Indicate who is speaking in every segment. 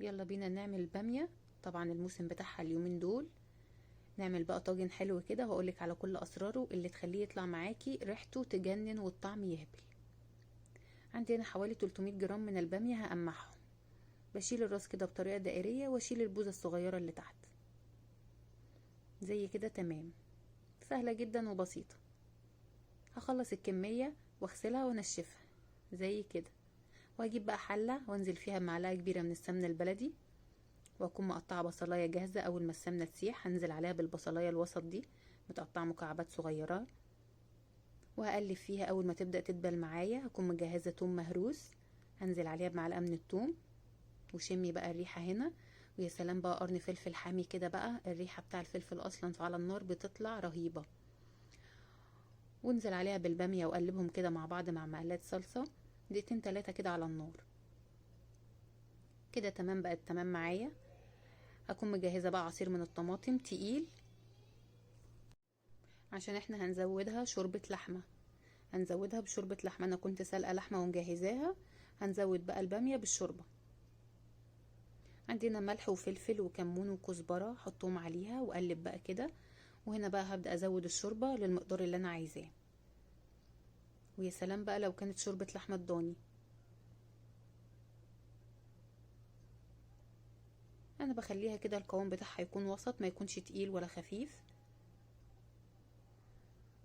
Speaker 1: يلا بينا نعمل البامية. طبعا الموسم بتاعها اليومين دول. نعمل بقى طاجن حلو كده، وهقولك على كل اسراره اللي تخليه يطلع معاكي ريحته تجنن والطعم يهبل. عندي هنا حوالي 300 جرام من البامية، هقمعهم. بشيل الراس كده بطريقة دائرية، واشيل البوزة الصغيرة اللي تحت زي كده. تمام، سهلة جدا وبسيطة. هخلص الكمية واغسلها وانشفها زي كده، وهجيب بقى حلة وانزل فيها بمعلقة كبيرة من السمنة البلدي، واكون مقطعة بصلاية جاهزة. اول ما السمنة تسيح هنزل عليها بالبصلاية الوسط دي متقطعة مكعبات صغيرة، وهقلب فيها. اول ما تبدأ تدبل معايا هكون مجهزة توم مهروس، هنزل عليها بمعلقة من التوم. وشمي بقى الريحة هنا، ويا سلام بقى قرن فلفل حامي كده. بقى الريحة بتاع الفلفل اصلا على النار بتطلع رهيبة. وانزل عليها بالبامية وقلبهم كده مع بعض مع معلقة صلصة دقيقتين 3 كده على النار. كده تمام، بقت تمام معايا. هكون مجهزة بقى عصير من الطماطم تقيل، عشان احنا هنزودها شوربة لحمة. هنزودها بشوربة لحمة، انا كنت سلقة لحمة ومجهزاها. هنزود بقى البامية بالشوربة. عندنا ملح وفلفل وكمون وكزبرة، حطهم عليها وقلب بقى كده. وهنا بقى هبدأ ازود الشوربة للمقدار اللي انا عايزاه. ويا سلام بقى لو كانت شوربة لحمة ضاني. انا بخليها كده القوام بتاعها يكون وسط، ما يكونش تقيل ولا خفيف.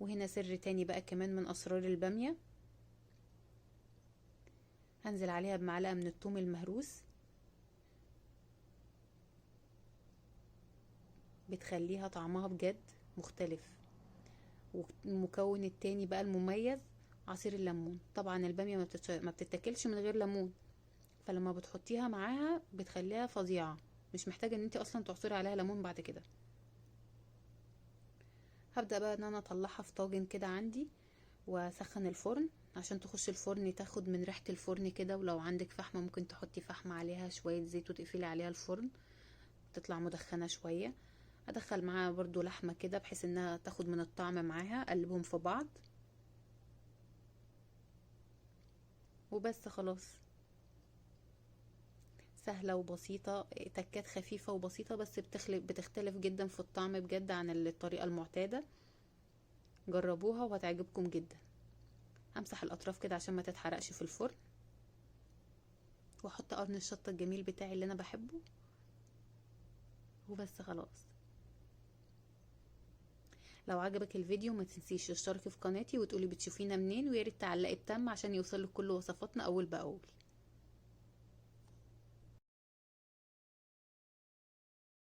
Speaker 1: وهنا سر تاني بقى كمان من اسرار البامية، هنزل عليها بمعلقة من الثوم المهروس، بتخليها طعمها بجد مختلف. والمكون التاني بقى المميز عصير الليمون. طبعا البامية ما بتتاكلش من غير ليمون، فلما بتحطيها معاها بتخليها فظيعة، مش محتاجة ان انت اصلا تعصري عليها ليمون بعد كده. هبدأ بقى ان انا اطلعها في طاجن كده عندي، واسخن الفرن عشان تخش الفرن تاخد من ريحة الفرن كده. ولو عندك فحمة ممكن تحطي فحمة عليها شوية زيت وتقفلي عليها الفرن، تطلع مدخنة شوية. ادخل معاها برضو لحمة كده بحيث انها تاخد من الطعم معاها، اقلبهم في بعض وبس خلاص. سهلة وبسيطة، تكات خفيفة وبسيطة، بس بتختلف جدا في الطعم بجد عن الطريقة المعتادة. جربوها وهتعجبكم جدا. همسح الاطراف كده عشان ما تتحرقش في الفرن، واحط قرن الشطة الجميل بتاعي اللي انا بحبه وبس خلاص. لو عجبك الفيديو ما تنسيش تشتركي في قناتي وتقولي بتشوفينا منين، وياريت تعلقي بتم عشان يوصلك كل وصفاتنا اول باول.